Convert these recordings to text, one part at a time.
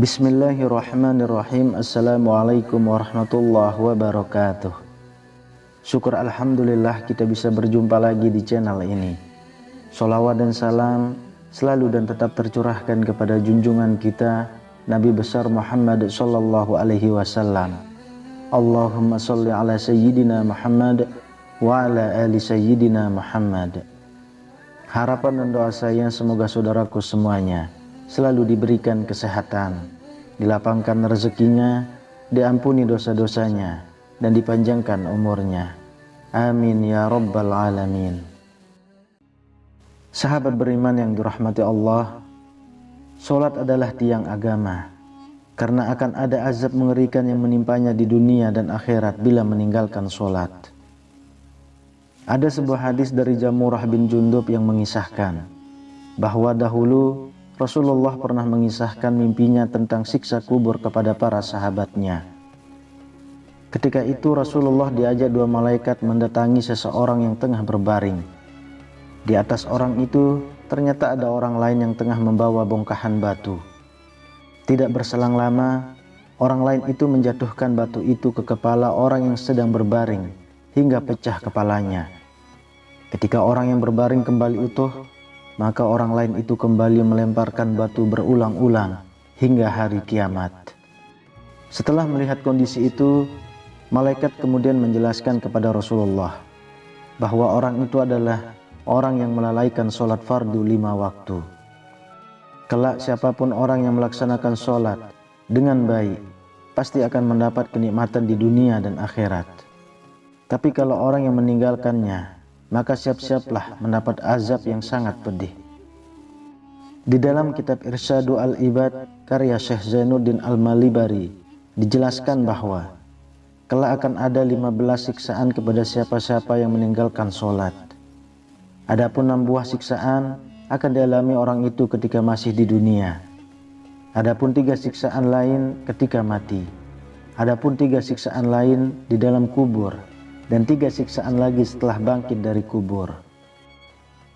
Bismillahirrahmanirrahim. Assalamualaikum warahmatullahi wabarakatuh. Syukur alhamdulillah kita bisa berjumpa lagi di channel ini. Sholawat dan salam selalu dan tetap tercurahkan kepada junjungan kita Nabi besar Muhammad sallallahu alaihi wasallam. Allahumma sholli ala sayyidina Muhammad wa ala ali sayyidina Muhammad. Harapan dan doa saya semoga saudaraku semuanya selalu diberikan kesehatan, dilapangkan rezekinya, diampuni dosa-dosanya, dan dipanjangkan umurnya. Amin ya rabbal alamin. Sahabat beriman yang dirahmati Allah, sholat adalah tiang agama, karena akan ada azab mengerikan yang menimpanya di dunia dan akhirat bila meninggalkan sholat. Ada sebuah hadis dari Jamurah bin Jundub yang mengisahkan bahwa dahulu Rasulullah pernah mengisahkan mimpinya tentang siksa kubur kepada para sahabatnya. Ketika itu Rasulullah diajak dua malaikat mendatangi seseorang yang tengah berbaring. Di atas orang itu ternyata ada orang lain yang tengah membawa bongkahan batu. Tidak berselang lama, orang lain itu menjatuhkan batu itu ke kepala orang yang sedang berbaring hingga pecah kepalanya. Ketika orang yang berbaring kembali utuh, maka orang lain itu kembali melemparkan batu berulang-ulang hingga hari kiamat. Setelah melihat kondisi itu, malaikat kemudian menjelaskan kepada Rasulullah bahwa orang itu adalah orang yang melalaikan sholat fardu 5 waktu. Kelak siapapun orang yang melaksanakan sholat dengan baik, pasti akan mendapat kenikmatan di dunia dan akhirat. Tapi kalau orang yang meninggalkannya, maka siap-siaplah mendapat azab yang sangat pedih. Di dalam kitab Irsyadu al-Ibad karya Syekh Zainuddin al-Malibari dijelaskan bahwa kelak akan ada 15 siksaan kepada siapa-siapa yang meninggalkan sholat. Adapun 6 buah siksaan akan dialami orang itu ketika masih di dunia. Adapun 3 siksaan lain ketika mati. Adapun 3 siksaan lain di dalam kubur. Dan 3 siksaan lagi setelah bangkit dari kubur.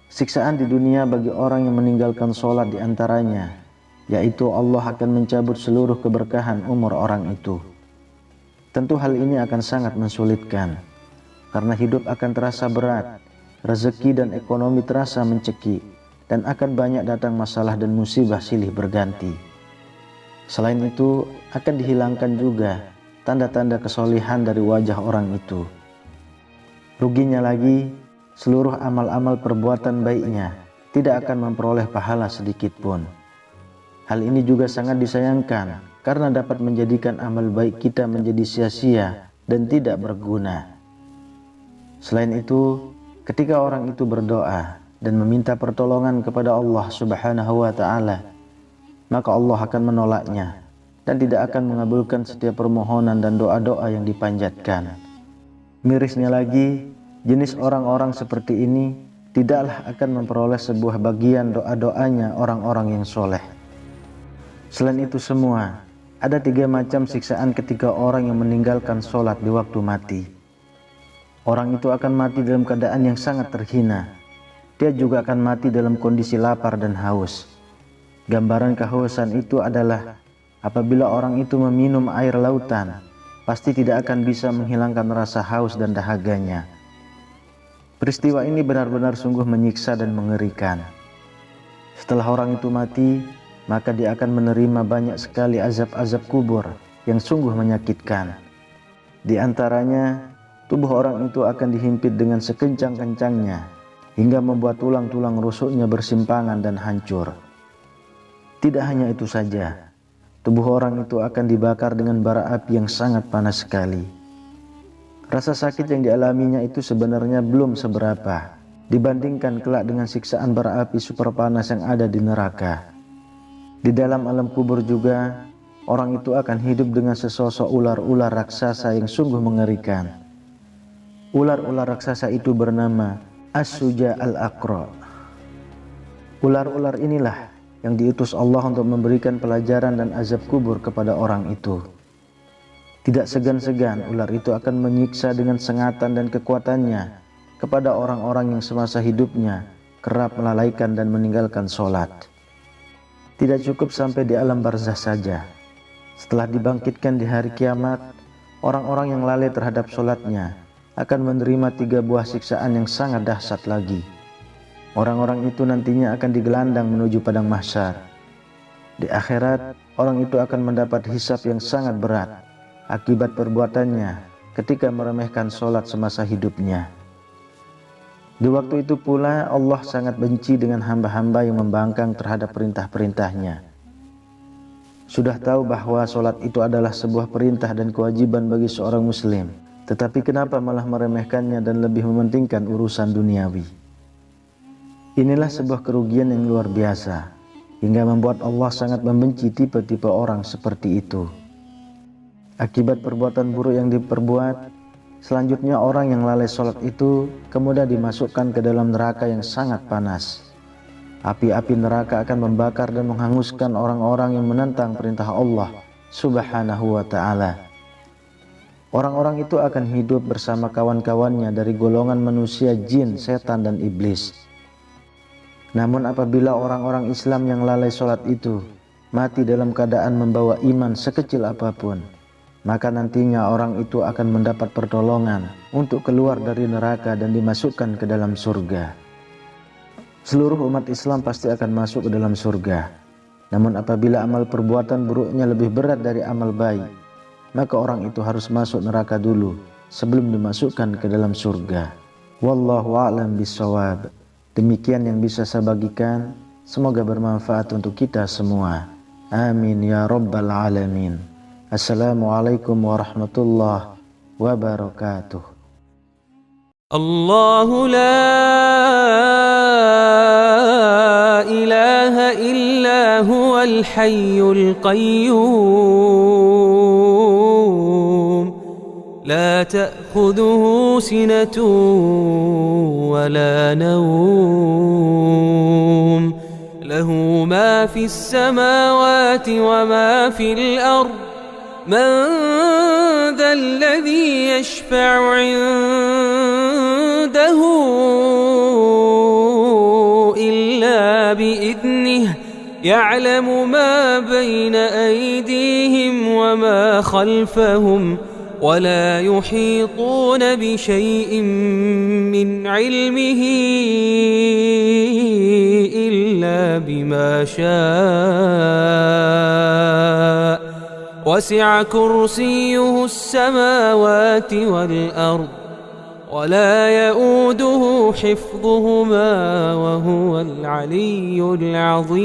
Siksaan di dunia bagi orang yang meninggalkan sholat diantaranya, yaitu Allah akan mencabut seluruh keberkahan umur orang itu. Tentu hal ini akan sangat mensulitkan, karena hidup akan terasa berat, rezeki dan ekonomi terasa mencekik, dan akan banyak datang masalah dan musibah silih berganti. Selain itu, akan dihilangkan juga tanda-tanda kesolihan dari wajah orang itu. Ruginya lagi, seluruh amal-amal perbuatan baiknya tidak akan memperoleh pahala sedikit pun. Hal ini juga sangat disayangkan karena dapat menjadikan amal baik kita menjadi sia-sia dan tidak berguna. Selain itu, ketika orang itu berdoa dan meminta pertolongan kepada Allah Subhanahu wa Ta'ala, maka Allah akan menolaknya dan tidak akan mengabulkan setiap permohonan dan doa-doa yang dipanjatkan. Mirisnya lagi, jenis orang-orang seperti ini tidaklah akan memperoleh sebuah bagian doa-doanya orang-orang yang soleh. Selain itu semua, ada 3 macam siksaan ketika orang yang meninggalkan sholat di waktu mati. Orang itu akan mati dalam keadaan yang sangat terhina. Dia juga akan mati dalam kondisi lapar dan haus. Gambaran kehausan itu adalah apabila orang itu meminum air lautan, pasti tidak akan bisa menghilangkan rasa haus dan dahaganya. Peristiwa ini benar-benar sungguh menyiksa dan mengerikan. Setelah orang itu mati, maka dia akan menerima banyak sekali azab-azab kubur yang sungguh menyakitkan. Di antaranya, tubuh orang itu akan dihimpit dengan sekencang-kencangnya hingga membuat tulang-tulang rusuknya bersimpangan dan hancur. Tidak hanya itu saja, tubuh orang itu akan dibakar dengan bara api yang sangat panas sekali. Rasa sakit yang dialaminya itu sebenarnya belum seberapa dibandingkan kelak dengan siksaan bara api super panas yang ada di neraka. Di dalam alam kubur juga, orang itu akan hidup dengan sesosok ular-ular raksasa yang sungguh mengerikan. Ular-ular raksasa itu bernama As-Suja al-Aqra. Ular-ular inilah yang diutus Allah untuk memberikan pelajaran dan azab kubur kepada orang itu. Tidak segan-segan ular itu akan menyiksa dengan sengatan dan kekuatannya kepada orang-orang yang semasa hidupnya kerap melalaikan dan meninggalkan sholat. Tidak cukup sampai di alam barzah saja, Setelah dibangkitkan di hari kiamat, orang-orang yang lalai terhadap sholatnya akan menerima 3 buah siksaan yang sangat dahsyat lagi. Orang-orang itu nantinya akan digelandang menuju padang mahsyar. Di akhirat, orang itu akan mendapat hisab yang sangat berat akibat perbuatannya ketika meremehkan sholat semasa hidupnya. Di waktu itu pula Allah sangat benci dengan hamba-hamba yang membangkang terhadap perintah-perintahnya. Sudah tahu bahwa sholat itu adalah sebuah perintah dan kewajiban bagi seorang muslim, tetapi kenapa malah meremehkannya dan lebih mementingkan urusan duniawi? Inilah sebuah kerugian yang luar biasa, hingga membuat Allah sangat membenci tipe-tipe orang seperti itu. Akibat perbuatan buruk yang diperbuat, selanjutnya orang yang lalai sholat itu kemudian dimasukkan ke dalam neraka yang sangat panas. Api-api neraka akan membakar dan menghanguskan orang-orang yang menentang perintah Allah Subhanahu wa ta'ala. Orang-orang itu akan hidup bersama kawan-kawannya dari golongan manusia, jin, setan, dan iblis. Namun apabila orang-orang Islam yang lalai sholat itu mati dalam keadaan membawa iman sekecil apapun, maka nantinya orang itu akan mendapat pertolongan untuk keluar dari neraka dan dimasukkan ke dalam surga. Seluruh umat Islam pasti akan masuk ke dalam surga. Namun apabila amal perbuatan buruknya lebih berat dari amal baik, maka orang itu harus masuk neraka dulu sebelum dimasukkan ke dalam surga. Wallahu a'lam bishawab. Demikian yang bisa saya bagikan. Semoga bermanfaat untuk kita semua. Amin ya rabbal alamin. Assalamualaikum warahmatullahi wabarakatuh. Allahu la ilaha illa huwal hayyul qayyum la ta'khudhuhu sinatun wa la nawm lahu ma fis samawati wa ma fil ardh من ذا الذي يشفع عنده إلا بإذنه يعلم ما بين أيديهم وما خلفهم ولا يحيطون بشيء من علمه إلا بما شاء وسع كرسيه السماوات والأرض ولا يؤوده حفظهما وهو العلي العظيم.